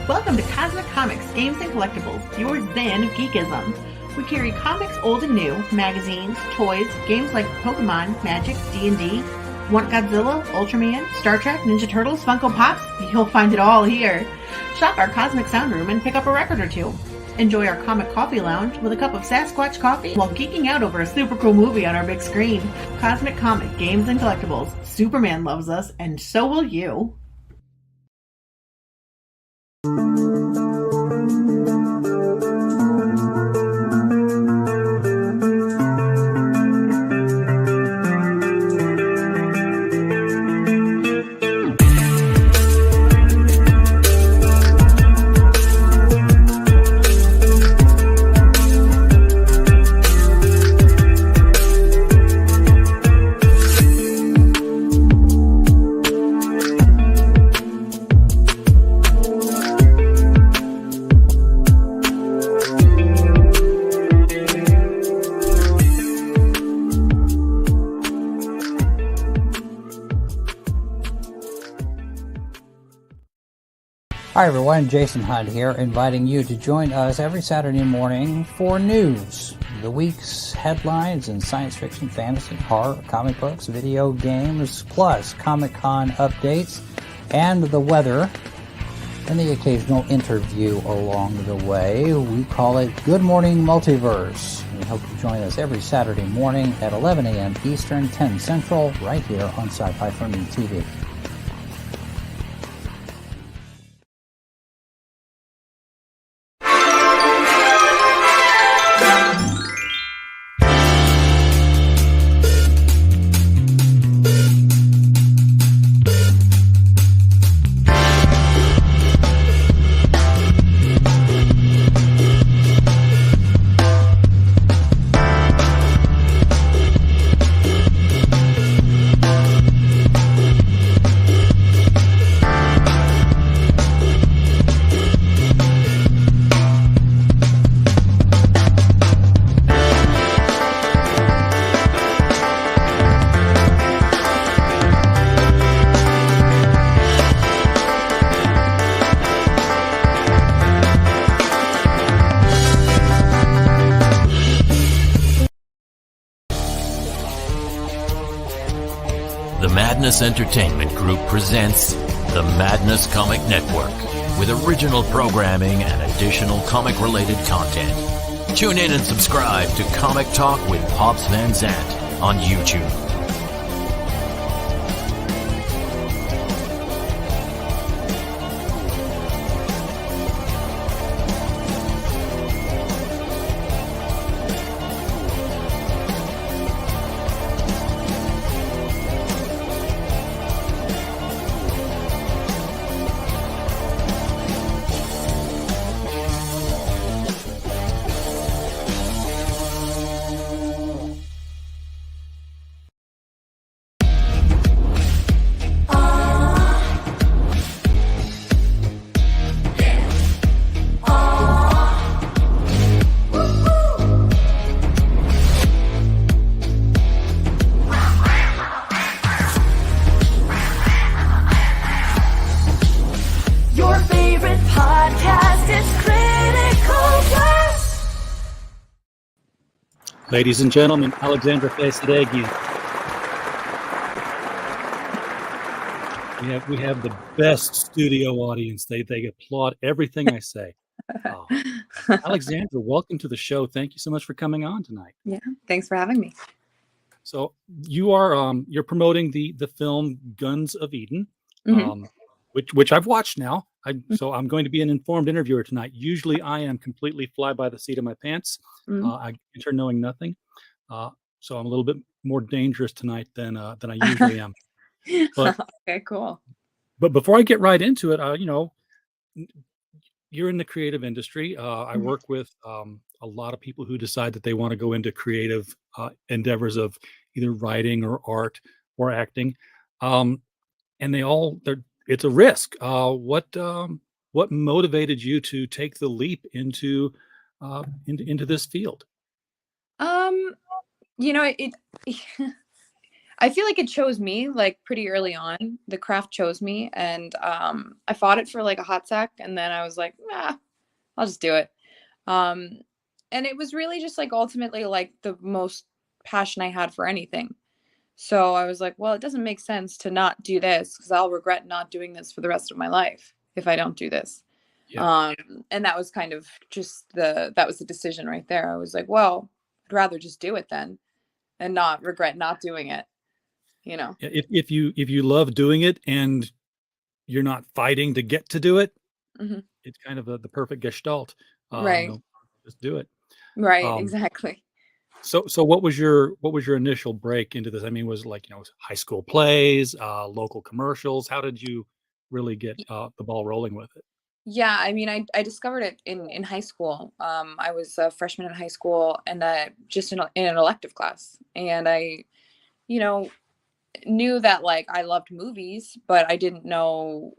Welcome to Cosmic Comics, Games and Collectibles, your den of geekism. We carry comics old and new, magazines, toys, games like Pokemon, Magic, D&D. Want Godzilla, Ultraman, Star Trek, Ninja Turtles, Funko Pops? You'll find it all here. Shop our Cosmic Sound Room and pick up a record or two. Enjoy our Comic Coffee Lounge with a cup of Sasquatch coffee while geeking out over a super cool movie on our big screen. Cosmic Comic, Games and Collectibles. Superman loves us, and so will you. Hi everyone, Jason Hunt here, inviting you to join us every Saturday morning for news, the week's headlines in science fiction, fantasy, horror, comic books, video games, plus Comic-Con updates and the weather, and the occasional interview along the way. We call it Good Morning Multiverse. We hope you join us every Saturday morning at 11 a.m. Eastern, 10 Central, right here on Sci-Fi for Me TV. Madness Entertainment Group presents the Madness Comic Network with original programming and additional comic-related content. Tune in and subscribe to Comic Talk with Pops Van Zandt on YouTube. Ladies and gentlemen, Alexandra, Faye, Sadeghian. We have the best studio audience. They applaud everything I say. Oh. Alexandra, welcome to the show. Thank you so much for coming on tonight. Yeah, thanks for having me. So you are you're promoting the film Guns of Eden, which I've watched now. So I'm going to be an informed interviewer tonight. Usually I am completely fly by the seat of my pants. I enter knowing nothing. So I'm a little bit more dangerous tonight than I usually am. But, okay, cool. But before I get right into it, you're in the creative industry. I work with a lot of people who decide that they want to go into creative endeavors of either writing or art or acting. And it's a risk. What motivated you to take the leap into this field? I feel like it chose me like pretty early on. The craft chose me, and I fought it for like a hot sec, and then I was like, nah, I'll just do it. Um, and it was really just like ultimately like the most passion I had for anything. So I was like, well, it doesn't make sense to not do this because I'll regret not doing this for the rest of my life if I don't do this. Yeah. And that was kind of just that was the decision right there. I was like, well, I'd rather just do it then and not regret not doing it, you know? If you love doing it and you're not fighting to get to do it, Hmm. it's kind of the perfect gestalt. Right. Just do it. Right. Um, Exactly. so what was your initial break into this? I mean, was it like, high school plays, local commercials? How did you really get the ball rolling with it? Yeah, I mean, I discovered it in high school. I was a freshman in high school, and just in an elective class, and I, you know, knew that like I loved movies, but I didn't know,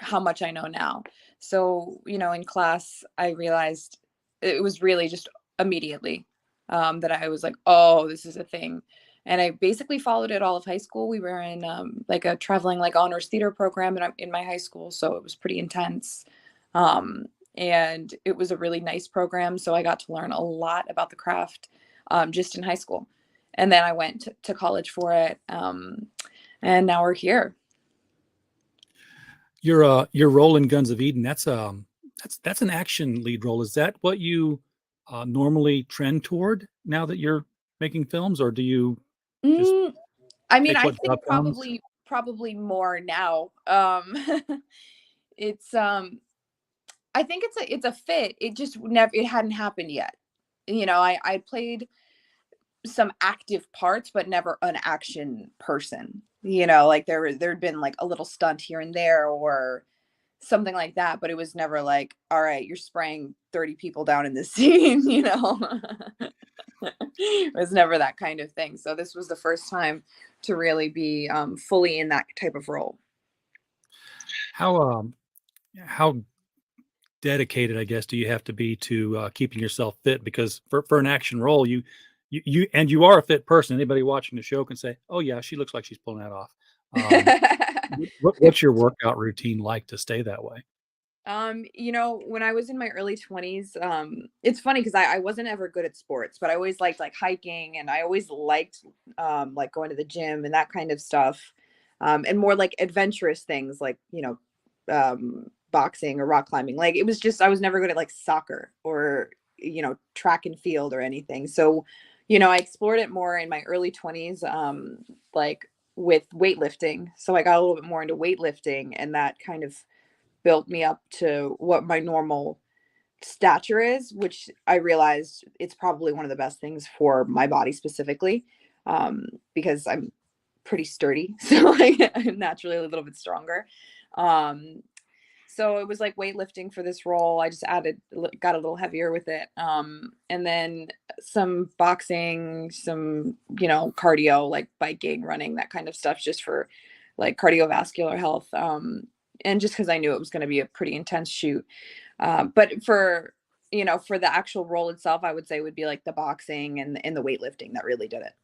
how much I know now. So, in class, I realized it was really just immediately that I was like, oh, this is a thing. And I basically followed it all of high school. We were in like a traveling like honors theater program in my high school, so it was pretty intense. Um, and it was a really nice program, so I got to learn a lot about the craft just in high school. And then I went to college for it, and now we're here. Your role in Guns of Eden, that's an action lead role. Is that what you normally trend toward now that you're making films, or do you just Mm, I mean, take I what job think comes? probably more now. It's I think it's a fit. It just never it hadn't happened yet. I played some active parts, but never an action person. Like there'd been like a little stunt here and there or something like that, but it was never like, all right, you're spraying 30 people down in this scene. It was never that kind of thing. So this was the first time to really be fully in that type of role. How dedicated, I guess, do you have to be to keeping yourself fit? Because for an action role, you are a fit person. Anybody watching the show can say, "Oh yeah, she looks like she's pulling that off." Um, what's your workout routine like to stay that way? When I was in my early 20s, it's funny because I wasn't ever good at sports, but I always liked like hiking, and I always liked like going to the gym and that kind of stuff. And more like adventurous things like, boxing or rock climbing. Like it was just I was never good at like soccer or, track and field or anything. So, I explored it more in my early 20s, like with weightlifting. So I got a little bit more into weightlifting, and that kind of built me up to what my normal stature is, which I realized it's probably one of the best things for my body specifically, because I'm pretty sturdy. So I'm naturally a little bit stronger. Um, so it was like weightlifting for this role. I just got a little heavier with it. And then some boxing, some, cardio, like biking, running, that kind of stuff, just for like cardiovascular health. And just because I knew it was going to be a pretty intense shoot. But for the actual role itself, I would say would be like the boxing and the weightlifting that really did it.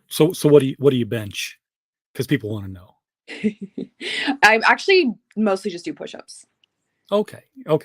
So what do you bench? Because people want to know. I actually mostly just do push-ups. Okay.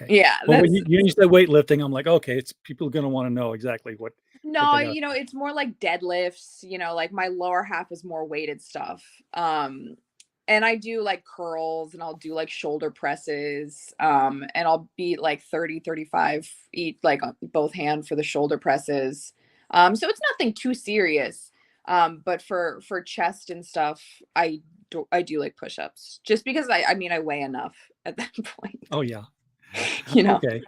Yeah, Well, when that's you said weightlifting, I'm like, okay, it's people are going to want to know exactly what no, they got. it's more like deadlifts, like my lower half is more weighted stuff. And I do like curls, and I'll do like shoulder presses. And I'll beat like 30, 35 each, like on both hand for the shoulder presses. So it's nothing too serious. But for chest and stuff, I do like push-ups just because I mean I weigh enough at that point, Oh yeah. you know. Okay.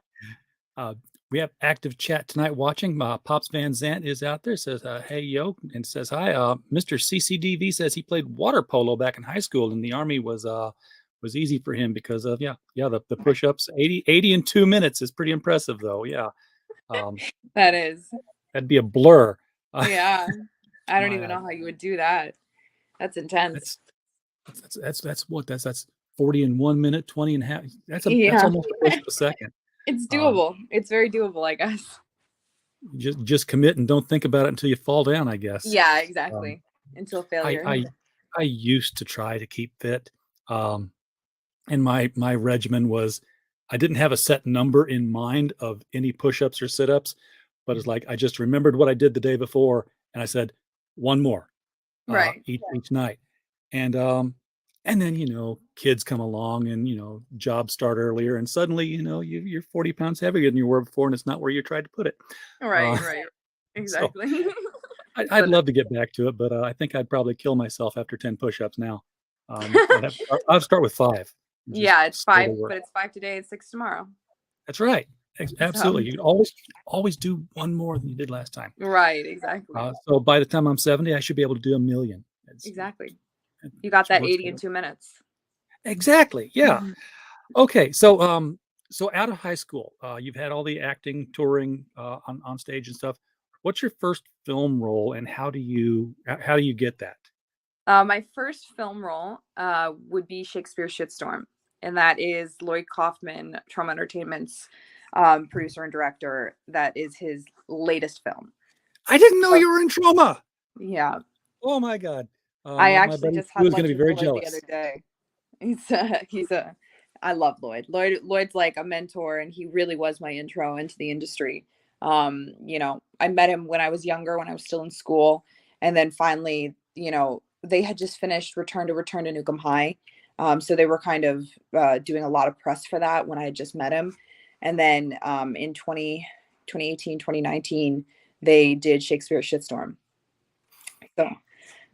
Uh, we have active chat tonight watching. Pops Van Zant is out there, says, hey, yo, and says, hi. Mr. CCDV says he played water polo back in high school, and the Army was easy for him because of, the push-ups. 80 in 2 minutes is pretty impressive, though. Yeah. That is. That'd be a blur. Yeah. I don't My, even know how you would do that. That's intense. that's 40 in 1 minute, 20 and a half. That's Yeah. almost a push-up a second. It's Um, doable. It's very doable, I guess. just commit and don't think about it until you fall down, I guess. Yeah, exactly. Until failure. I used to try to keep fit. And my regimen was, I didn't have a set number in mind of any push-ups or sit-ups, but it's like I just remembered what I did the day before, and I said one more Right. each night. And then kids come along and jobs start earlier, and suddenly you're 40 pounds heavier than you were before, and it's not where you tried to put it. Right. So Exactly. I'd love to get back to it, but I think I'd probably kill myself after 10 push-ups now. I'll start with 5. Yeah, it's 5, slowly work. but it's 5 today, it's 6 tomorrow. That's right. Absolutely. You always do one more than you did last time. Right, exactly. So by the time I'm 70, I should be able to do 1 million. Exactly. You got that 80 in 2 minutes. Exactly. Yeah. Okay. So out of high school, you've had all the acting, touring on stage and stuff. What's your first film role, and how do you get that? My first film role would be Shakespeare's Shitstorm, and that is Lloyd Kaufman, Trauma Entertainment's producer and director. That is his latest film. I didn't know you were in Trauma. Yeah. Oh my God. I actually just had lunch going to be with very Lloyd jealous the other day. I love Lloyd. Lloyd's like a mentor, and he really was my intro into the industry. I met him when I was younger, when I was still in school, and then finally, they had just finished Return to Newcomb High. So they were kind of doing a lot of press for that when I had just met him. And then in 2018, 2019, they did Shakespeare's Shitstorm. So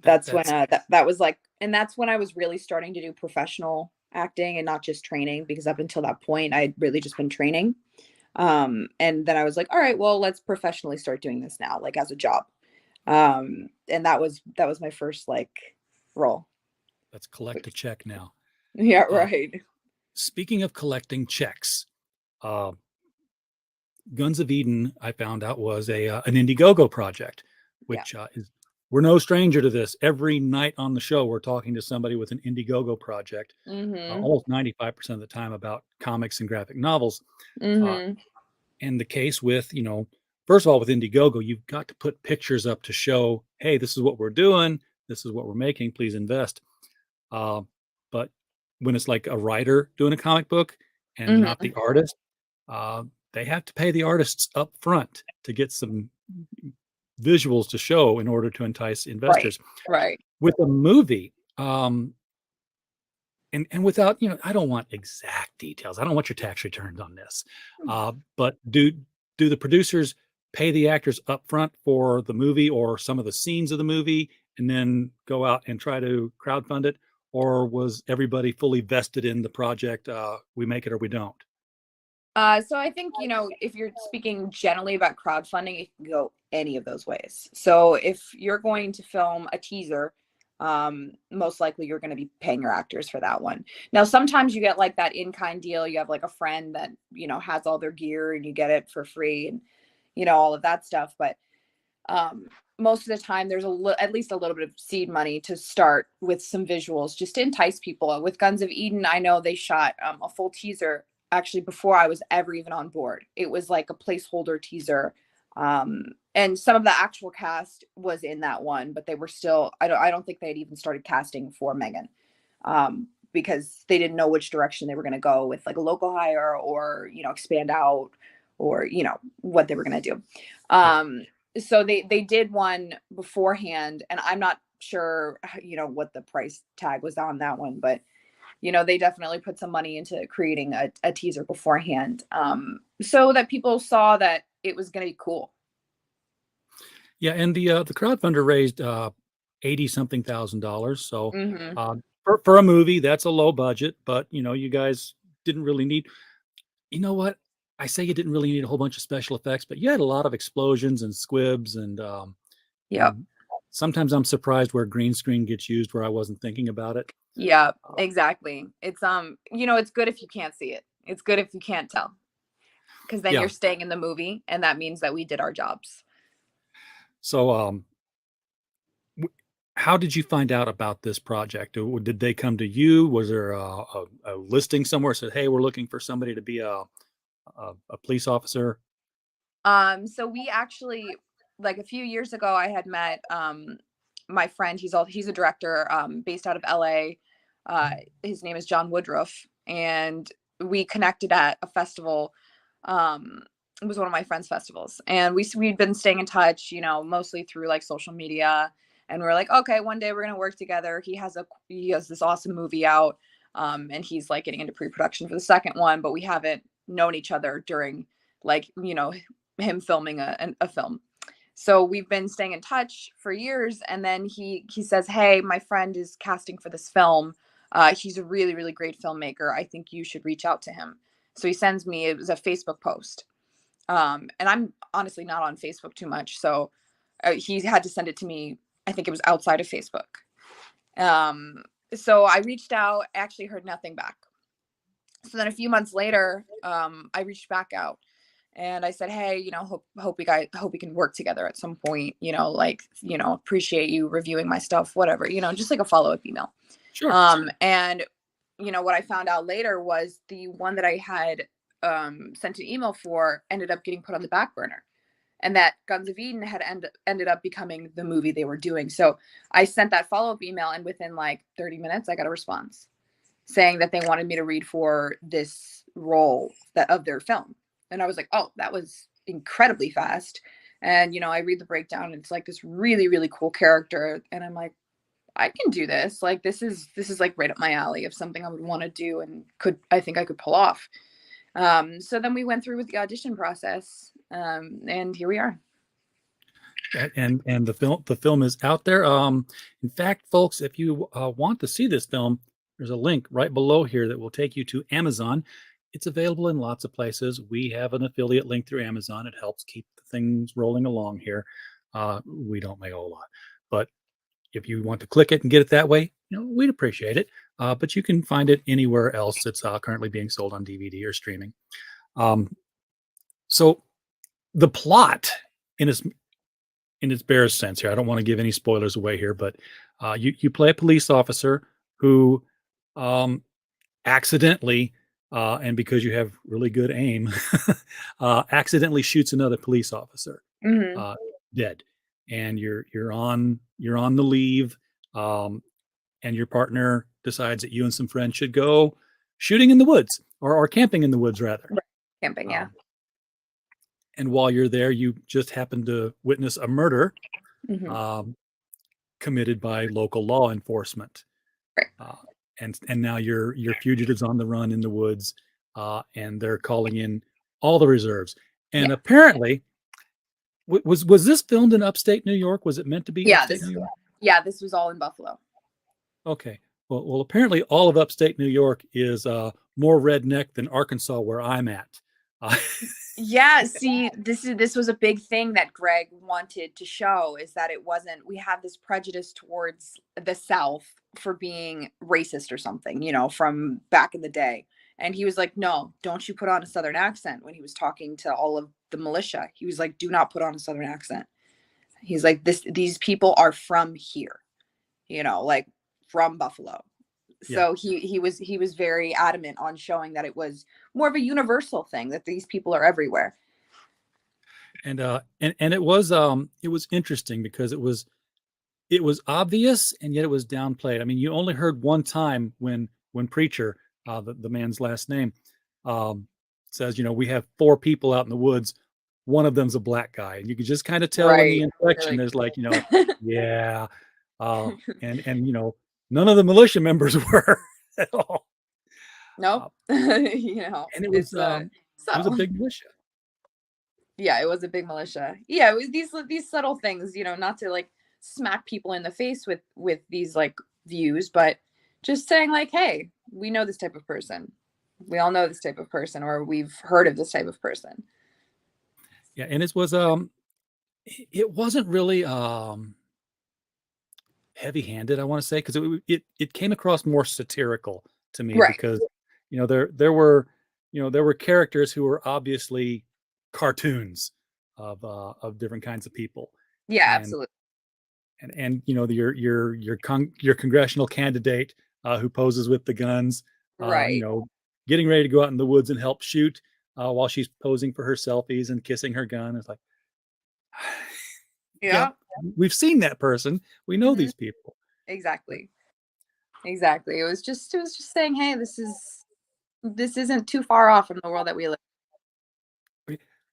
that's when that was like, and that's when I was really starting to do professional acting and not just training, because up until that point, I had really just been training. And then I was like, all right, well, let's professionally start doing this now, like as a job. And that was my first like role. Let's collect a check now. Yeah, right. Speaking of collecting checks, Guns of Eden, I found out, was an Indiegogo project, which we're no stranger to this. Every night on the show, we're talking to somebody with an Indiegogo project, almost 95% of the time about comics and graphic novels. And the case with, first of all, with Indiegogo, you've got to put pictures up to show, hey, this is what we're doing. This is what we're making. Please invest. But when it's like a writer doing a comic book and not the artist, they have to pay the artists up front to get some visuals to show in order to entice investors. Right. With a movie, and without, I don't want exact details. I don't want your tax returns on this. But do the producers pay the actors up front for the movie or some of the scenes of the movie and then go out and try to crowdfund it? Or was everybody fully vested in the project? We make it or we don't. So I think, if you're speaking generally about crowdfunding, it can go any of those ways. So if you're going to film a teaser, most likely you're going to be paying your actors for that one. Now, sometimes you get like that in-kind deal. You have like a friend that, has all their gear and you get it for free and, all of that stuff. But most of the time there's at least a little bit of seed money to start with some visuals just to entice people. With Guns of Eden, I know they shot a full teaser actually before I was ever even on board. It was like a placeholder teaser. And some of the actual cast was in that one, but they were still, I don't think they had even started casting for Megan, because they didn't know which direction they were going to go with, like a local hire or, expand out or, what they were going to do. So they did one beforehand, and I'm not sure, what the price tag was on that one, but they definitely put some money into creating a teaser beforehand, so that people saw that it was going to be cool. Yeah, and the crowdfunder raised $80-something thousand. So for a movie, that's a low budget. But you guys didn't really need. You know what? I say you didn't really need a whole bunch of special effects, but you had a lot of explosions and squibs and and sometimes I'm surprised where green screen gets used where I wasn't thinking about it. Yeah, exactly. It's it's good if you can't see it. It's good if you can't tell, because then you're staying in the movie, and that means that we did our jobs. So, how did you find out about this project? Did they come to you? Was there a listing somewhere that said, "Hey, we're looking for somebody to be a police officer"? So we actually, like a few years ago, I had met my friend. He's a director based out of LA. His name is John Woodruff, and we connected at a festival. It was one of my friend's festivals, and we'd been staying in touch, you know, mostly through like social media. And we're like, okay, one day we're gonna work together. He has this awesome movie out, and he's like getting into pre-production for the second one, but we haven't known each other during like, you know, him filming a film. So we've been staying in touch for years, and then he says, hey, my friend is casting for this film. He's a really, really great filmmaker. I think you should reach out to him. So he sends me, it was a Facebook post, and I'm honestly not on Facebook too much, so he had to send it to me. I think it was outside of Facebook. So I reached out, actually heard nothing back. So then a few months later, I reached back out and I said, hey, you know, hope we can work together at some point, you know, like, you know, appreciate you reviewing my stuff, whatever, you know, just like a follow-up email. Sure. And you know, what I found out later was the one that I had sent an email for ended up getting put on the back burner, and that Guns of Eden had ended up becoming the movie they were doing. So I sent that follow-up email, and within like 30 minutes, I got a response saying that they wanted me to read for this role of their film. And I was like, oh, that was incredibly fast. And, you know, I read the breakdown, and it's like this really, really cool character. And I'm like, I can do this. Like, this is like right up my alley of something I would want to do and I think I could pull off. So then we went through with the audition process, and here we are. And the film is out there. In fact, folks, if you want to see this film, there's a link right below here that will take you to Amazon. It's available in lots of places. We have an affiliate link through Amazon. It helps keep the things rolling along here. We don't make a whole lot, but if you want to click it and get it that way, you know, we'd appreciate it. But you can find it anywhere else that's currently being sold on DVD or streaming. So the plot in its barest sense here, I don't want to give any spoilers away here, but you play a police officer who accidentally, and because you have really good aim, accidentally shoots another police officer dead. And you're on the leave, and your partner decides that you and some friends should go shooting in the woods or camping in the woods rather. Right. Camping, yeah. And while you're there, you just happen to witness a murder committed by local law enforcement. Right. And now your fugitives on the run in the woods, and they're calling in all the reserves. And apparently, was this filmed in upstate New York? Was it meant to be upstate New York? Yeah, this was all in Buffalo. Okay. Well, apparently all of upstate New York is more redneck than Arkansas, where I'm at. Yeah, see, this was a big thing that Greg wanted to show, is that we have this prejudice towards the South for being racist or something, you know, from back in the day. And he was like, no, don't you put on a Southern accent. When he was talking to all of the militia, he was like, do not put on a Southern accent. He's like, these people are from here, you know, like from Buffalo. So he was very adamant on showing that it was more of a universal thing, that these people are everywhere. And it was interesting because it was obvious, and yet it was downplayed. I mean, you only heard one time when Preacher, the man's last name, says, you know, we have 4 people out in the woods. One of them's a black guy, and you can just kind of tell in the inflection. There's like, you know, yeah, and you know, none of the militia members were at all. Nope. You know, and it was a big militia. Yeah, it was a big militia. Yeah, it was these subtle things, you know, not to like smack people in the face with these like views, but just saying like, hey, we know this type of person. We all know this type of person, or we've heard of this type of person. Yeah, and it wasn't really heavy-handed, I want to say, because it came across more satirical to me, because you know there were characters who were obviously cartoons of different kinds of people. Yeah, absolutely. And you know, your congressional candidate who poses with the guns, you know, getting ready to go out in the woods and help shoot while she's posing for her selfies and kissing her gun. It's like, Yeah. we've seen that person. We know these people. Exactly. It was just saying, hey, this isn't too far off from the world that we live.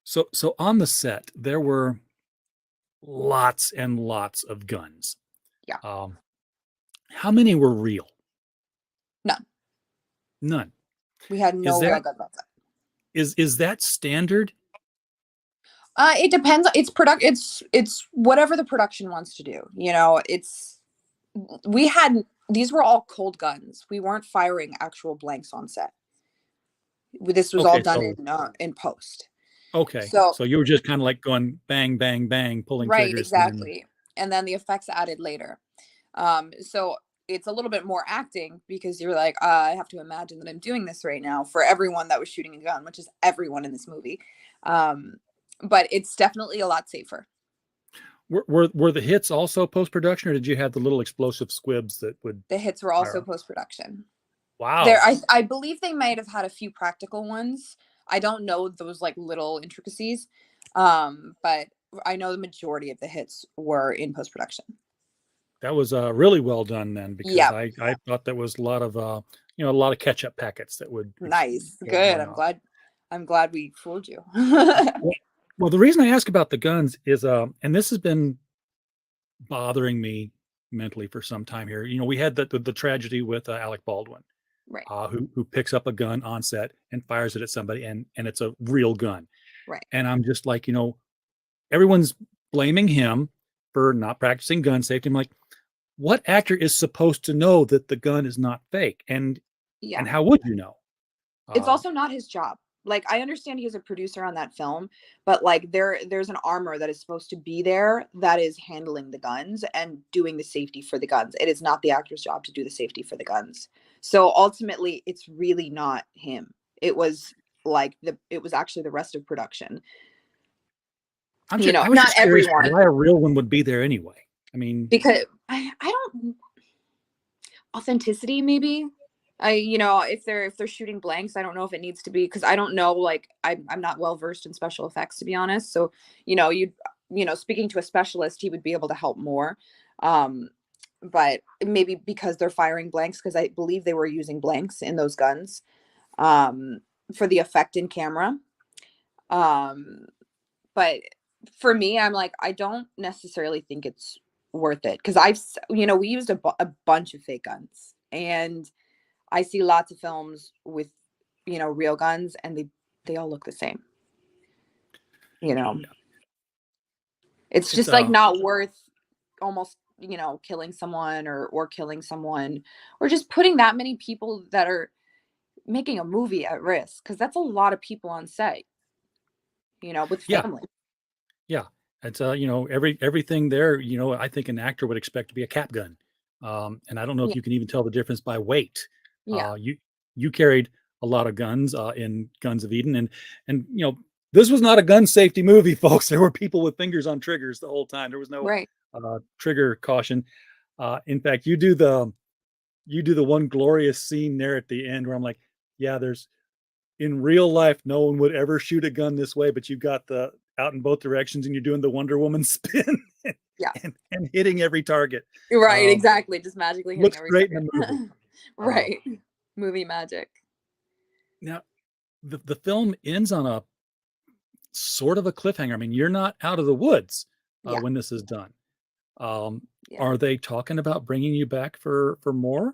So on the set, there were lots and lots of guns. Yeah. How many were real? None. We had no real guns on set. Is that standard? It depends. It's whatever the production wants to do. You know, these were all cold guns. We weren't firing actual blanks on set. This was all done in post. Okay. So you were just kind of like going bang, bang, bang, pulling triggers. Right, exactly. And then the effects added later. So it's a little bit more acting because you're like, I have to imagine that I'm doing this right now for everyone that was shooting a gun, which is everyone in this movie. But it's definitely a lot safer. Were the hits also post-production, or did you have the little explosive squibs that would? The hits were also post-production. Wow. I believe they might have had a few practical ones. I don't know those like little intricacies, but I know the majority of the hits were in post-production. That was really well done then, because I thought that was a lot of ketchup packets that would. Nice, good. I'm glad we fooled you. Well, the reason I ask about the guns is, and this has been bothering me mentally for some time here. You know, we had the tragedy with Alec Baldwin, right? Who picks up a gun on set and fires it at somebody, and it's a real gun, right? And I'm just like, everyone's blaming him for not practicing gun safety. I'm like, what actor is supposed to know that the gun is not fake? And how would you know? It's also not his job. Like, I understand he's a producer on that film, but like there's an armor that is supposed to be there that is handling the guns and doing the safety for the guns. It is not the actor's job to do the safety for the guns. So ultimately, it's really not him. It was actually the rest of production. I'm just, not everyone. Why a real one would be there anyway? I mean, because I don't authenticity maybe. If they're shooting blanks, I don't know if it needs to be, because I don't know, like I'm not well versed in special effects, to be honest. So, speaking to a specialist, he would be able to help more. But maybe because they're firing blanks, because I believe they were using blanks in those guns for the effect in camera. But for me, I'm like, I don't necessarily think it's worth it, because we used a bunch of fake guns, and I see lots of films with, real guns, and they all look the same. It's just like not worth almost, killing someone or killing someone, or just putting that many people that are making a movie at risk, because that's a lot of people on set, with family. Yeah. It's, everything there, I think an actor would expect to be a cap gun. And I don't know if you can even tell the difference by weight. Yeah. You carried a lot of guns in Guns of Eden, and this was not a gun safety movie, folks. There were people with fingers on triggers the whole time. There was no trigger caution. In fact, you do the one glorious scene there at the end where I'm like, in real life, no one would ever shoot a gun this way, but you got the out in both directions, and you're doing the Wonder Woman spin. and hitting every target. Right, exactly. Just magically hitting looks every great target. in the movie. Right. Movie magic. Now, the film ends on a sort of a cliffhanger. I mean, you're not out of the woods when this is done. Are they talking about bringing you back for more?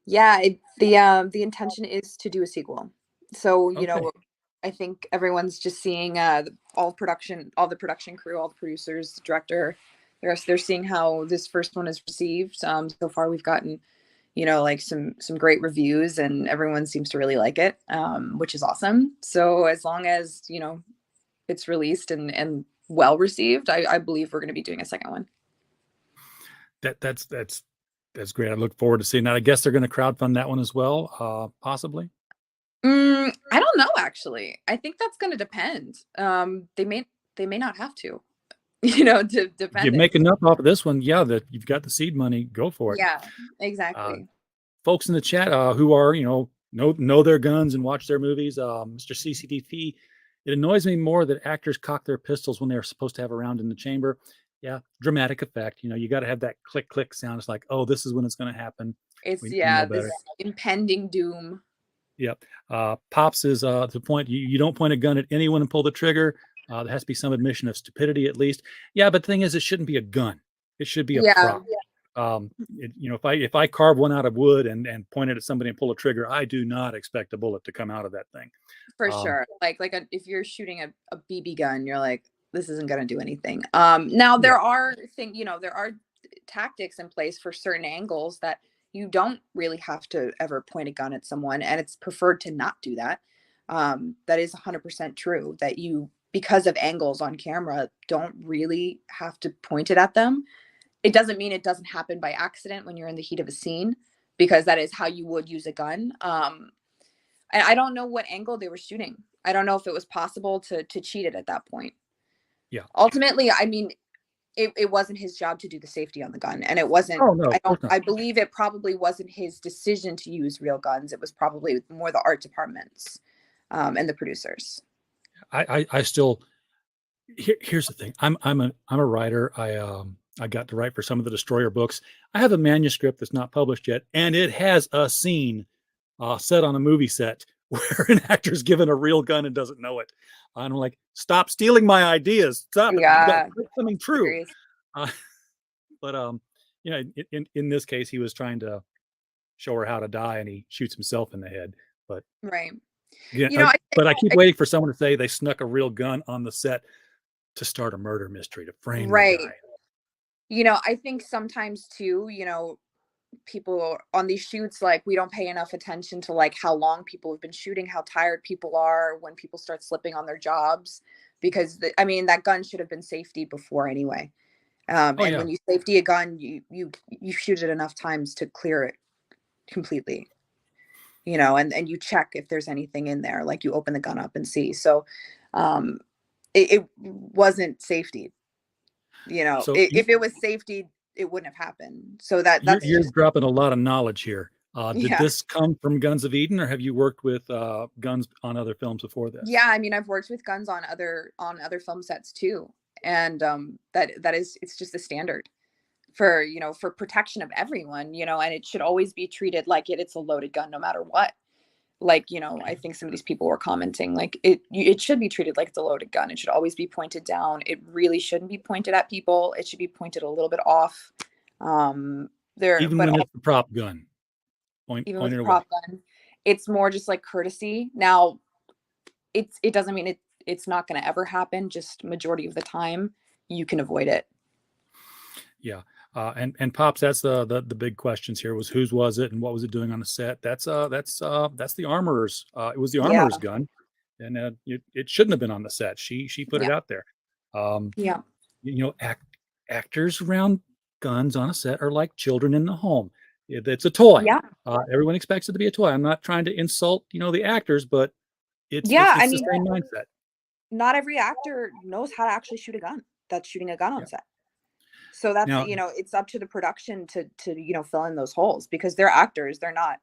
Yeah, the intention is to do a sequel. So, I think everyone's just seeing all the production crew, all the producers, director. They're seeing how this first one is received. So far, we've gotten, like some great reviews, and everyone seems to really like it, which is awesome. So as long as it's released and well received, I believe we're going to be doing a second one. That's great. I look forward to seeing that. I guess they're going to crowdfund that one as well, possibly. I don't know, actually. I think that's going to depend. They may not have to, to depend. You make enough off of this one, that you've got the seed money, go for it. Yeah, exactly. Folks in the chat who are, know their guns and watch their movies. Mr. CCTV, it annoys me more that actors cock their pistols when they're supposed to have a round in the chamber. Yeah, dramatic effect. You got to have that click click sound. It's like, oh, this is when it's going to happen. It's We know better. this impending doom. Yep. Pops is the point. You don't point a gun at anyone and pull the trigger. There has to be some admission of stupidity at least. Yeah, but the thing is, it shouldn't be a gun. It should be a prop. If I carve one out of wood and point it at somebody and pull a trigger, I do not expect a bullet to come out of that thing. For sure. If you're shooting a BB gun, you're like, this isn't going to do anything. Now there are there are tactics in place for certain angles that you don't really have to ever point a gun at someone, and it's preferred to not do that. That is 100% true, that you, because of angles on camera, don't really have to point it at them. It doesn't mean it doesn't happen by accident when you're in the heat of a scene, because that is how you would use a gun. And I don't know what angle they were shooting. I don't know if it was possible to cheat it at that point. Yeah. Ultimately, I mean, it wasn't his job to do the safety on the gun, and it wasn't. Oh, no, I believe it probably wasn't his decision to use real guns. It was probably more the art departments and the producers. I still. Here's the thing. I'm a writer. I got to write for some of the Destroyer books. I have a manuscript that's not published yet, and it has a scene set on a movie set where an actor's given a real gun and doesn't know it. I'm like, stop stealing my ideas. Stop it. Yeah, something true. But in this case, he was trying to show her how to die, and he shoots himself in the head. But right. Yeah, I keep waiting for someone to say they snuck a real gun on the set to start a murder mystery, to frame the guy. I think sometimes too, people on these shoots, like, we don't pay enough attention to like how long people have been shooting, how tired people are when people start slipping on their jobs, because that gun should have been safety before anyway. When you safety a gun, you shoot it enough times to clear it completely, and you check if there's anything in there, like you open the gun up and see. So it wasn't safety, so if it was safety, it wouldn't have happened. So you're dropping a lot of knowledge here. Did this come from Guns of Eden, or have you worked with guns on other films before this? Yeah, I've worked with guns on other film sets too, and it's just a standard for protection of everyone, and it should always be treated like it's a loaded gun no matter what. Like, I think some of these people were commenting, like, it should be treated like it's a loaded gun. It should always be pointed down. It really shouldn't be pointed at people. It should be pointed a little bit off. Even when it's a prop gun. Even with a prop gun, it's more just like courtesy. Now, it doesn't mean it's not going to ever happen. Just majority of the time, you can avoid it. Yeah. And Pops, that's the big questions here was whose was it and what was it doing on the set? That's the armorer's. It was the armorer's gun, and it shouldn't have been on the set. She put it out there. Actors around guns on a set are like children in the home. It's a toy. Yeah. Everyone expects it to be a toy. I'm not trying to insult the actors, but it's the same mindset. Not every actor knows how to actually shoot a gun. That's shooting a gun on set. So that's, it's up to the production to fill in those holes, because they're actors. They're not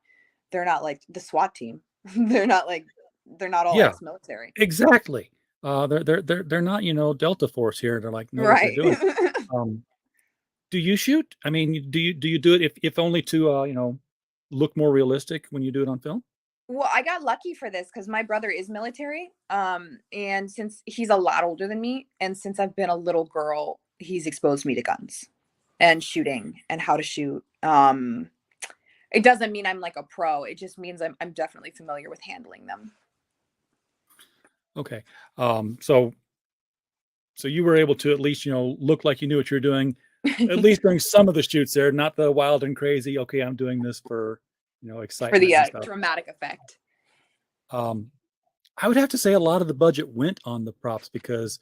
like the SWAT team. they're not all ex-military. Exactly. They're not, Delta Force here. They're like, know what they're doing. Do you shoot? I mean, do you do it if only to, look more realistic when you do it on film? Well, I got lucky for this because my brother is military. And since he's a lot older than me, and since I've been a little girl, he's exposed me to guns and shooting and how to shoot. It doesn't mean I'm like a pro. It just means I'm definitely familiar with handling them. Okay. So you were able to at least, look like you knew what you were doing, at least during some of the shoots there, not the wild and crazy. Okay, I'm doing this for, excitement. For the dramatic effect. I would have to say a lot of the budget went on the props, because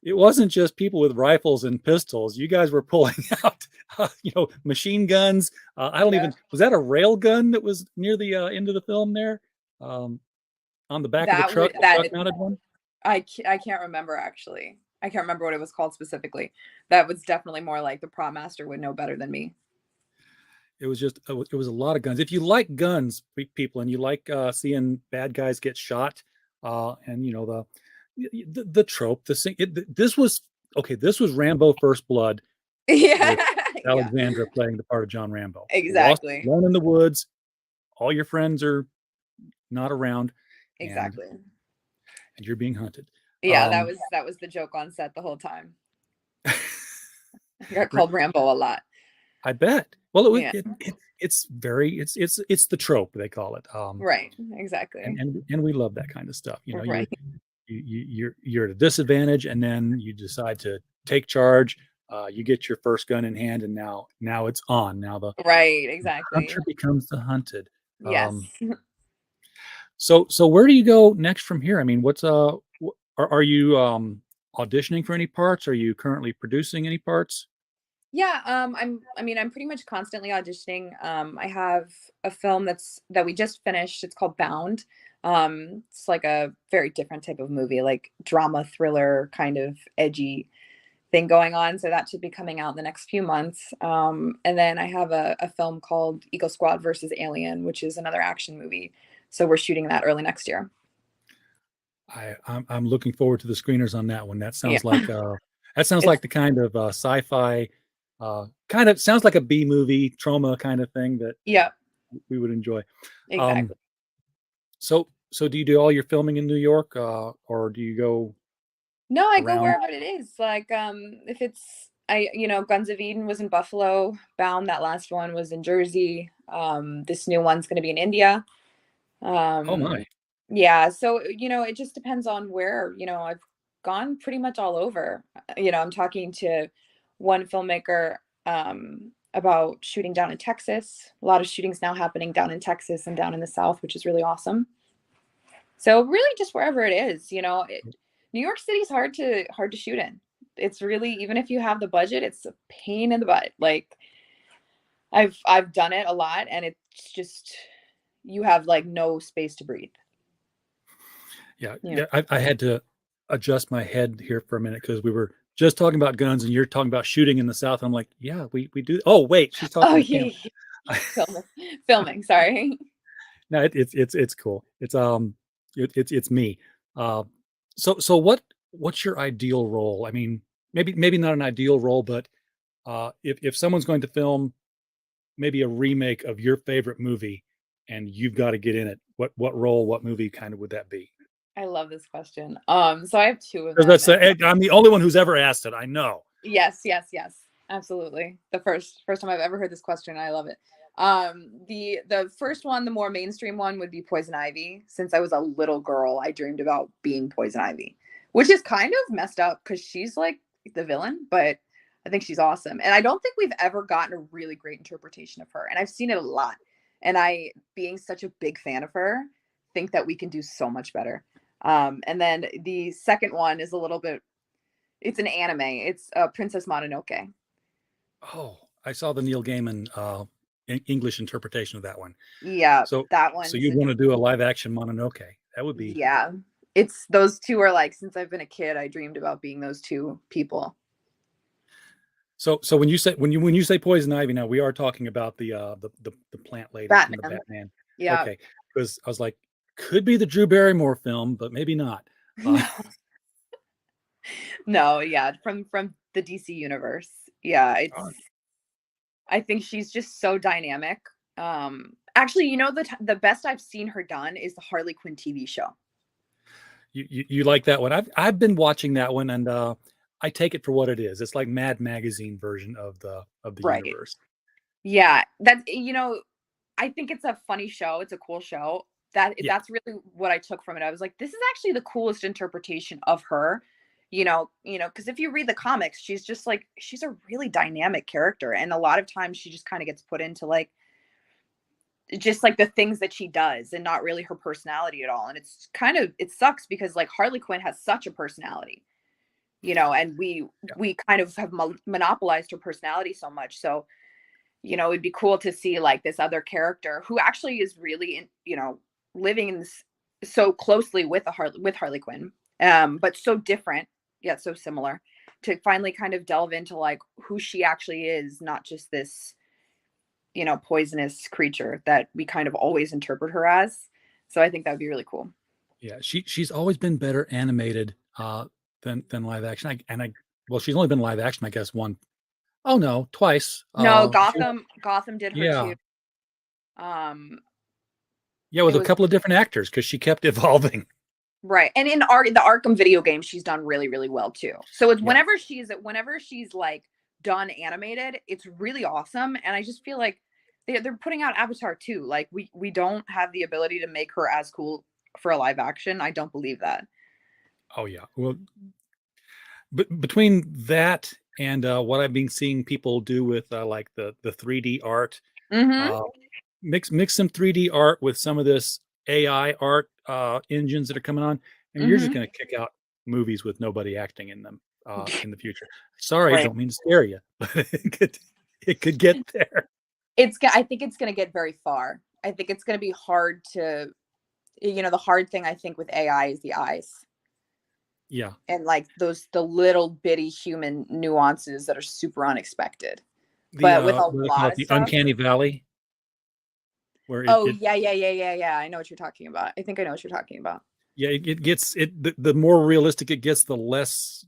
it wasn't just people with rifles and pistols. You guys were pulling out, machine guns. Was that a rail gun that was near the end of the film there? On the back of the truck, truck mounted one? I can't remember, actually. I can't remember what it was called specifically. That was definitely more like the prop master would know better than me. it was just it was a lot of guns. If you like guns, people, and you like seeing bad guys get shot, and the trope, this was okay. This was Rambo: First Blood Yeah. with Yeah, Alexandra playing the part of John Rambo. Lost exactly. alone in the woods. All your friends are not around, and Exactly. you're being hunted. Yeah, that was the joke on set the whole time. I got called Rambo a lot. I bet. Well, Yeah. it's the trope, they call it. Right. Exactly. And we love that kind of stuff. Right. You're at a disadvantage, and then you decide to take charge. You get your first gun in hand, and now it's on. Now the Right. Exactly. hunter becomes the hunted. Yes. So where do you go next from here? I mean, are you auditioning for any parts? Are you currently producing any parts? Yeah, I'm pretty much constantly auditioning. I have a film that we just finished. It's called Bound. It's like a very different type of movie, like drama thriller kind of edgy thing going on. So that should be coming out in the next few months. And then I have a film called Eagle Squad versus Alien, which is another action movie. So we're shooting that early next year. I'm looking forward to the screeners on that one. That sounds Yeah. like like the kind of sci-fi, kind of sounds like a B movie trauma kind of thing that Yeah, we would enjoy. exactly. So do you do all your filming in New York, or do you go No, I go around? wherever it is. Like, if it's Guns of Eden was in Buffalo, Bound, that last one was in Jersey. This new one's gonna be in India. Oh Um, my. yeah, so it just depends on where. I've gone pretty much all over. I'm talking to one filmmaker about shooting down in Texas. A lot of shootings now happening down in Texas and down in the South, which is really awesome. So really just wherever it is, New York City is hard to shoot in. It's really, even if you have the budget, it's a pain in the butt. Like I've done it a lot, and it's just, you have like no space to breathe. Yeah. Yeah. I had to adjust my head here for a minute because we were just talking about guns and you're talking about shooting in the South. I'm like, yeah, we do. Oh wait, she's talking. Oh to yeah, camera. filming. Sorry. No, it's cool. It's me. So what's your ideal role? I mean, maybe not an ideal role, but if someone's going to film maybe a remake of your favorite movie and you've got to get in it, what role, what movie kind of would that be? I love this question. So I have two of Because them. I'm the only one who's ever asked it. I know. Yes. Absolutely. The first time I've ever heard this question. I love it. The first one, the more mainstream one, would be Poison Ivy. Since I was a little girl, I dreamed about being Poison Ivy, which is kind of messed up because she's like the villain, but I think she's awesome. And I don't think we've ever gotten a really great interpretation of her. And I've seen it a lot. And I, being such a big fan of her, think that we can do so much better. And then the second one is it's an anime. It's Princess Mononoke. Oh, I saw the Neil Gaiman English interpretation of that one. Yeah, So that one. so you'd want to do a live action Mononoke. That would be. Yeah, it's those two are like, since I've been a kid, I dreamed about being those two people. So when you say Poison Ivy, now we are talking about the plant lady from the Batman. Yeah. Okay, because I was like, could be the Drew Barrymore film, but maybe not. No, yeah, from the DC universe. Yeah, I think she's just so dynamic. Actually, the best I've seen her done is the Harley Quinn TV show. You like that one? I've been watching that one, and I take it for what it is. It's like Mad Magazine version of the Right. universe. Yeah, I think it's a funny show. It's a cool show. That's really what I took from it. I was like, this is actually the coolest interpretation of her. Because if you read the comics, she's just like, she's a really dynamic character, and a lot of times she just kind of gets put into like just like the things that she does and not really her personality at all. And it sucks because like Harley Quinn has such a personality, and we kind of have monopolized her personality so much. So, it'd be cool to see like this other character who actually is really, living in this so closely with Harley Quinn, but so different, yet so similar, to finally kind of delve into like who she actually is, not just this poisonous creature that we kind of always interpret her as. So I think that would be really cool. Yeah, she's always been better animated than live action. Well, she's only been live action, I guess, twice. No, Gotham did her yeah. too. Yeah, with a couple of different actors because she kept evolving. Right. And in the Arkham video game, she's done really, really well too. So it's whenever she's like done animated, it's really awesome. And I just feel like they're putting out Avatar too. Like we don't have the ability to make her as cool for a live action. I don't believe that. Oh yeah. Well, but between that and what I've been seeing people do with like the 3D art, mix some 3D art with some of this AI art engines that are coming on, and you're just going to kick out movies with nobody acting in them in the future. Sorry, I don't mean to scare you, but it could get there. I think it's going to get very far. I think it's going to be hard to, the hard thing I think with AI is the eyes. Yeah. And like the little bitty human nuances that are super unexpected. But with a lot of the stuff, uncanny valley. Where yeah. I know what you're talking about. I think I know what you're talking about. Yeah, it gets the more realistic it gets, the less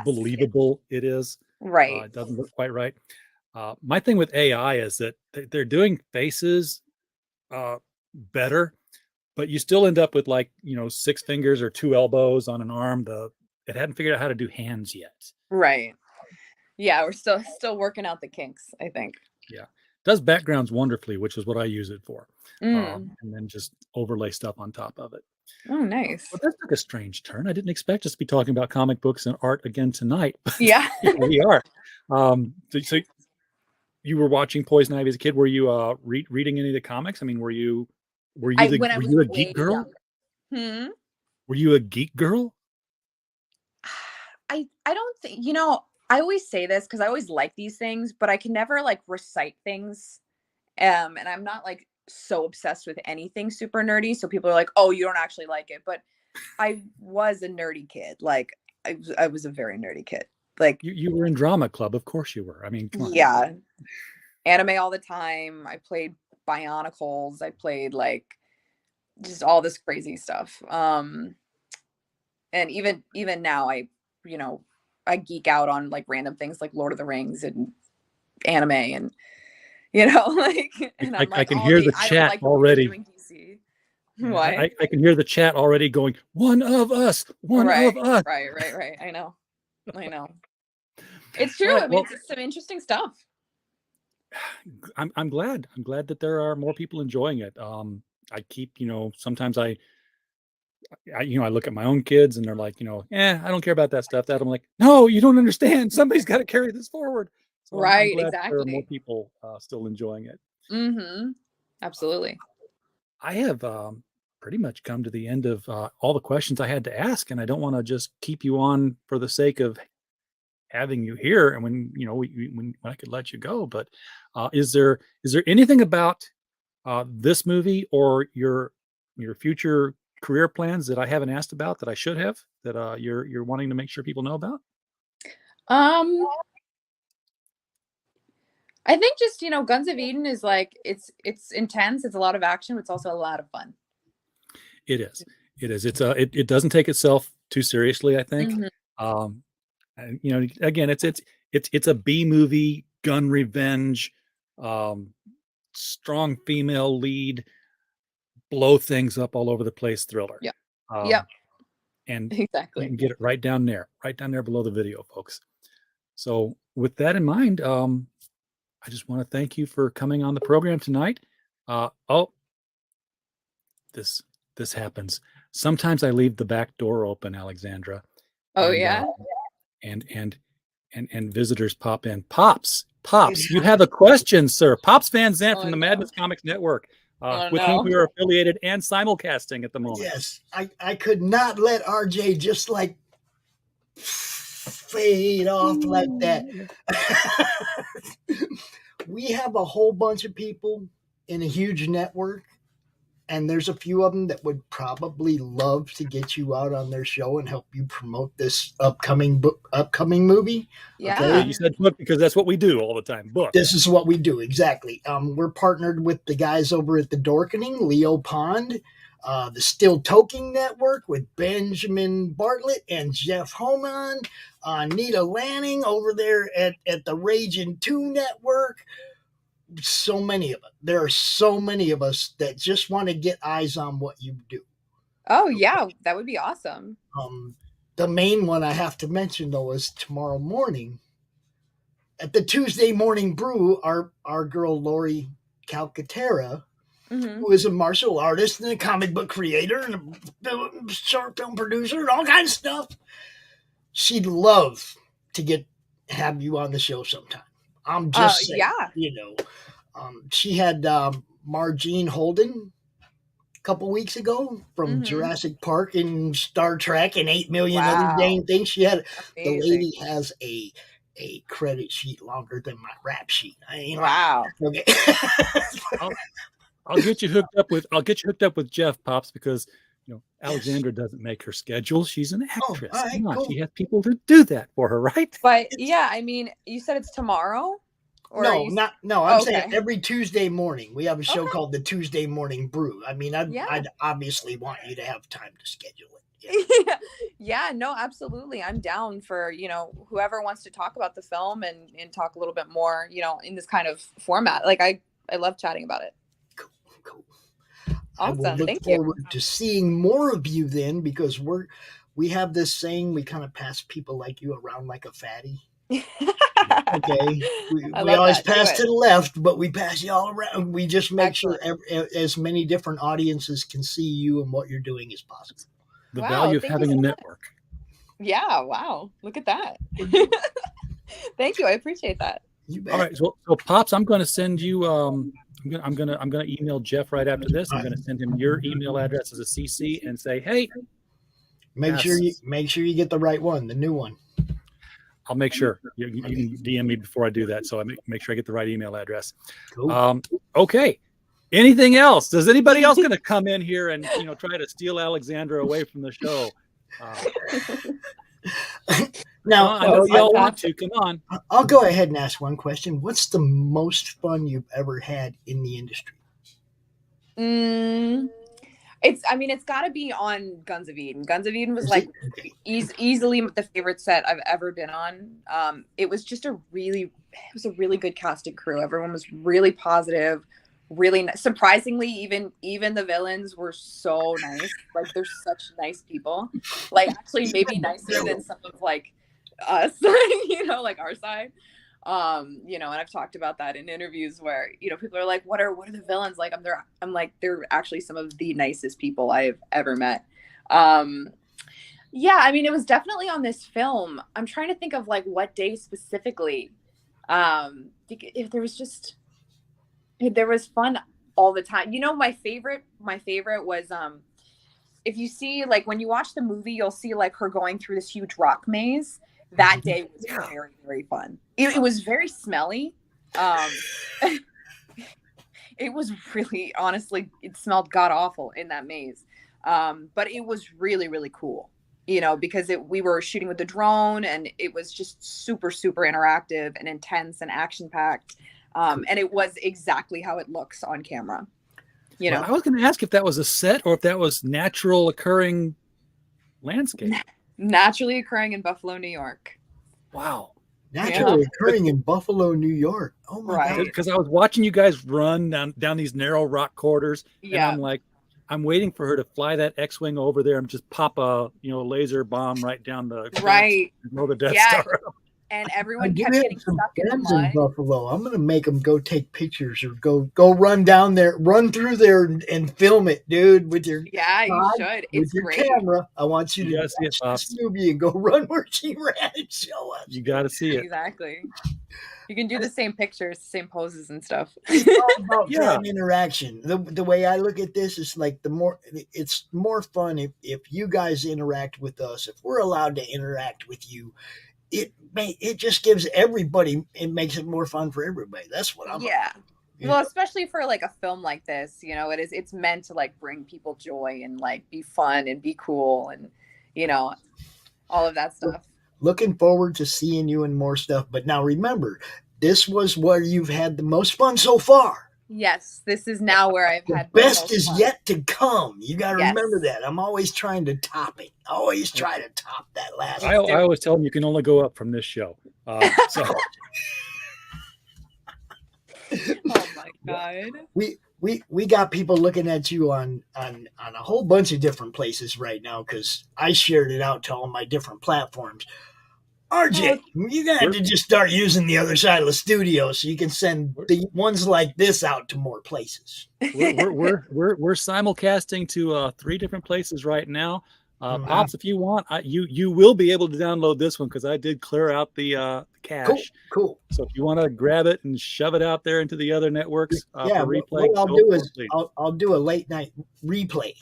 believable it is. Right. It doesn't look quite right. My thing with AI is that they're doing faces better, but you still end up with 6 fingers or 2 elbows on an arm. It hadn't figured out how to do hands yet. Right. Yeah, we're still working out the kinks, I think. Yeah. Does backgrounds wonderfully, which is what I use it for. And then just overlay stuff on top of it. Oh, nice. Well, that took a strange turn. I didn't expect us to be talking about comic books and art again tonight. Yeah. We are. So you were watching Poison Ivy as a kid. Were you reading any of the comics? I mean, were you a geek girl? Were you a geek girl? I don't think, I always say this because I always like these things, but I can never recite things. And I'm not so obsessed with anything super nerdy. So people are like, oh, you don't actually like it. But I was a nerdy kid. I was a very nerdy kid. You were in drama club. Of course you were. I mean, come on. Yeah. Anime all the time. I played Bionicles. I played just all this crazy stuff. And even now I geek out on random things like Lord of the Rings and anime and and I can hear the chat already. What? I can hear the chat already going, one of us. Right. I know. It's true. Right, I mean, it's some interesting stuff. I'm glad that there are more people enjoying it. I keep, sometimes I look at my own kids and they're like, I don't care about that stuff. That I'm like, no, you don't understand. Somebody's got to carry this forward. So right. I'm glad exactly. there are more people still enjoying it. Absolutely. I have pretty much come to the end of all the questions I had to ask, and I don't want to just keep you on for the sake of having you here. And when I could let you go, but is there anything about this movie or your future career plans that I haven't asked about that I should have, that you're wanting to make sure people know about? I think just, Guns of Eden is it's intense. It's a lot of action, but it's also a lot of fun. It is. It doesn't take itself too seriously, I think. And, again, it's a B movie, gun revenge, strong female lead, blow things up all over the place thriller. Yeah. And exactly. you can get it right down there below the video, folks. So with that in mind, I just want to thank you for coming on the program tonight. This happens. Sometimes I leave the back door open, Alexandra. Oh, yeah. And visitors pop in. Pops, you have a question, sir. Pops Van Zandt from the Madness Comics Network, with whom we are affiliated and simulcasting at the moment. Yes, I could not let RJ just fade off like that. We have a whole bunch of people in a huge network, and there's a few of them that would probably love to get you out on their show and help you promote this upcoming movie. Yeah. Okay? You said book because that's what we do all the time. Book. This is what we do, exactly. We're partnered with the guys over at The Dorkening, Leo Pond, the Still Toking Network with Benjamin Bartlett and Jeff Homan, Nita Lanning over there at the Raging 2 Network. So many of us. There are so many of us that just want to get eyes on what you do. Oh yeah, that would be awesome. The main one I have to mention though is tomorrow morning at the Tuesday Morning Brew. Our girl Laurie Calcaterra, who is a martial artist and a comic book creator and a short film producer and all kinds of stuff. She'd love to have you on the show sometime. I'm just saying, she had Margene Holden a couple weeks ago from Jurassic Park and Star Trek and 8 million other dang things. She had the lady has a credit sheet longer than my rap sheet. Wow. Okay. I'll get you hooked up with Jeff, Pops, because Alexandra doesn't make her schedule. She's an actress. All right, cool. She has people to do that for her, right? But yeah, I mean, you said it's tomorrow? Or No, I'm saying every Tuesday morning we have a show called the Tuesday Morning Brew. I mean, I'd obviously want you to have time to schedule it. Yeah, no, absolutely. I'm down for, whoever wants to talk about the film and talk a little bit more, in this kind of format. Like I love chatting about it. Cool. Awesome. I will look Thank you. forward to seeing more of you then, because we have this saying, we kind of pass people like you around like a fatty. Okay, we always pass to the left, but we pass you all around. We just make sure as many different audiences can see you and what you're doing as possible. The value of having a network. Yeah, wow. Look at that. Thank you. I appreciate that. You bet. All right, so Pops, I'm going to send you. I'm going to email Jeff right after this. I'm going to send him your email address as a CC and say, hey, make sure you get the right one, the new one. I'll make sure you can DM me before I do that, so I make sure I get the right email address. Cool. Okay. Anything else? Is anybody else going to come in here and try to steal Alexandra away from the show? Now, I know y'all want to. Come on. I'll go ahead and ask one question. What's the most fun you've ever had in the industry? It's got to be on Guns of Eden. Guns of Eden was easily the favorite set I've ever been on. It was just a really good cast and crew. Everyone was really positive, really surprisingly, even the villains were so nice. Like they're such nice people. Like actually maybe nicer than some of like us, like our side. And I've talked about that in interviews where, people are like, what are the villains like? I'm like, they're actually some of the nicest people I've ever met. Yeah, I mean, it was definitely on this film. I'm trying to think of like what day specifically. If there was fun all the time. My favorite was, if you see, like when you watch the movie, you'll see like her going through this huge rock maze. That day was very, very fun. It was very smelly. It was really, honestly, it smelled god awful in that maze. But it was really, really cool, because we were shooting with the drone and it was just super, super interactive and intense and action packed. And it was exactly how it looks on camera. Well, I was going to ask if that was a set or if that was natural occurring landscape. Naturally occurring in Buffalo, New York. Wow. Naturally occurring in Buffalo, New York. Oh my God. Because I was watching you guys run down these narrow rock corridors. Yeah. And I'm like, I'm waiting for her to fly that X-Wing over there and just pop a laser bomb right down the Death Star. And everyone kept getting stuck in the mud. In Buffalo. I'm going to make them go take pictures or go run down there, run through there and film it, dude, with your you should. It's your great. Camera. I want you to watch this movie and go run where she ran and show us. You got to see it. Exactly. You can do the same pictures, the same poses and stuff. It's all about fan interaction. The way I look at this is like it's more fun if you guys interact with us, if we're allowed to interact with you. It just gives everybody, it makes it more fun for everybody. That's what I'm about. Well, especially for like a film like this, it's meant to like bring people joy and like be fun and be cool and, all of that stuff. Looking forward to seeing you in more stuff. But now remember, this was where you've had the most fun so far. Yes, this is now where I've had the best is yet to come. You got to remember that. I'm always trying to top it. Always try to top that last. I always tell them you can only go up from this show. So. Oh my God. We got people looking at you on a whole bunch of different places right now because I shared it out to all my different platforms. RJ, you got to just start using the other side of the studio so you can send the ones like this out to more places. We're simulcasting to 3 different places right now. Pops, if you want, you will be able to download this one because I did clear out the cache. Cool. So if you want to grab it and shove it out there into the other networks for replay, what I'll do is I'll do a late night replay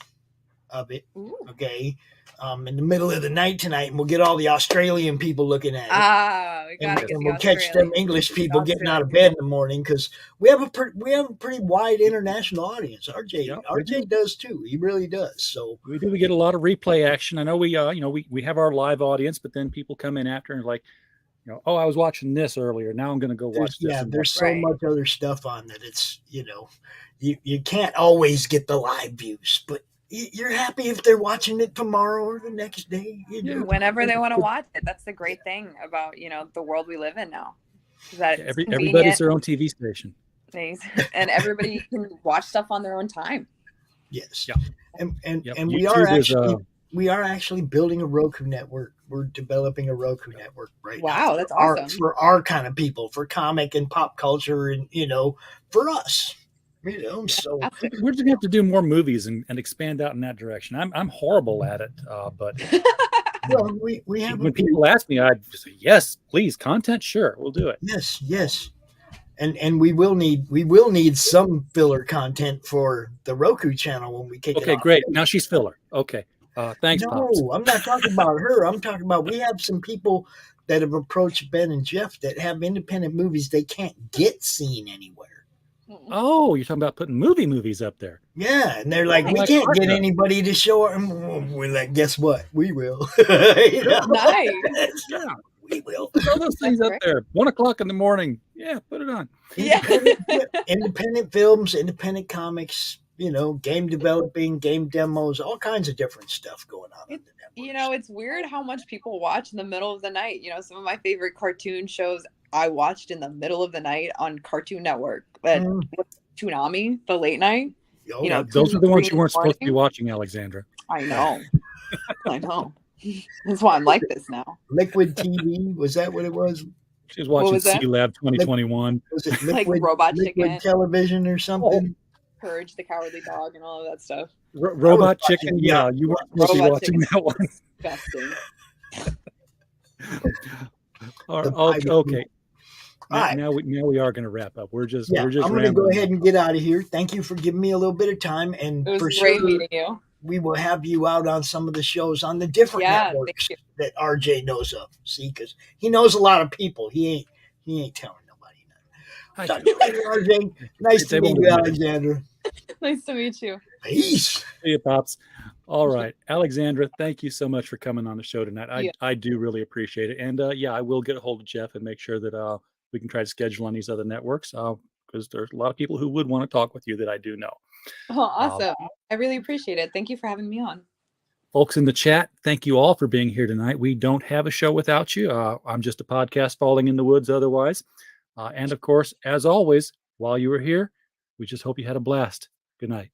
of it. Ooh. Okay. In the middle of the night tonight, and we'll get all the Australian people looking at it. And we'll catch them English people getting out of bed in the morning because we have a pretty wide international audience. RJ does too. He really does. So we get a lot of replay action. I know we have our live audience, but then people come in after and like, I was watching this earlier. Now I'm going to go watch this. Yeah, there's so much other stuff on that. It's you can't always get the live views, but you're happy if they're watching it tomorrow or the next day. Whenever they want to watch it. That's the great thing about, the world we live in now. That everybody's their own TV station. And everybody can watch stuff on their own time. Yes. Yeah. And we are actually building a Roku network. We're developing a Roku network right now. Wow, that's awesome. For our kind of people, for comic and pop culture and, for us. So we're just gonna have to do more movies and expand out in that direction. I'm horrible at it, but well, we have when people ask me, I'd say yes, please, content, sure, we'll do it. Yes, and we will need some filler content for the Roku channel when we kick it off. Okay, great. Now she's filler. Okay, thanks. No, Pops. I'm not talking about her. I'm talking about we have some people that have approached Ben and Jeff that have independent movies they can't get seen anywhere. Oh, you're talking about putting movies up there. Yeah, and they're like, we can't get anybody to show it. We're like, guess what? We will. Nice. Yeah, we will. Throw those things up there. 1:00 in the morning. Yeah, put it on. Yeah. Independent films, independent comics, game developing, game demos, all kinds of different stuff going on. It's weird how much people watch in the middle of the night. Some of my favorite cartoon shows I watched in the middle of the night on Cartoon Network. But Toonami, the late night. Those are the ones you weren't supposed to be watching, Alexandra. I know. I know. That's why I'm like this now. Liquid TV, was that what it was? She was watching C-Lab 2021. Was it like Robot Chicken television or something? Purge the Cowardly Dog and all of that stuff. Robot Chicken, yeah, you weren't supposed to be watching that one. Disgusting. Okay. Now we are going to wrap up. We're just I'm going to go ahead and get out of here. Thank you for giving me a little bit of time, and it was great meeting you. We will have you out on some of the shows on the different networks that RJ knows of. See, because he knows a lot of people. He ain't telling nobody. Talk to you later, RJ. Nice to meet you, Alexandra. Nice to meet you. Peace. See you, Pops. All right, Alexandra, thank you so much for coming on the show tonight. I do really appreciate it. And I will get a hold of Jeff and make sure that we can try to schedule on these other networks because there's a lot of people who would want to talk with you that I do know. Oh, awesome. I really appreciate it. Thank you for having me on. Folks in the chat, thank you all for being here tonight. We don't have a show without you. I'm just a podcast falling in the woods otherwise. And of course, as always, while you were here, we just hope you had a blast. Good night.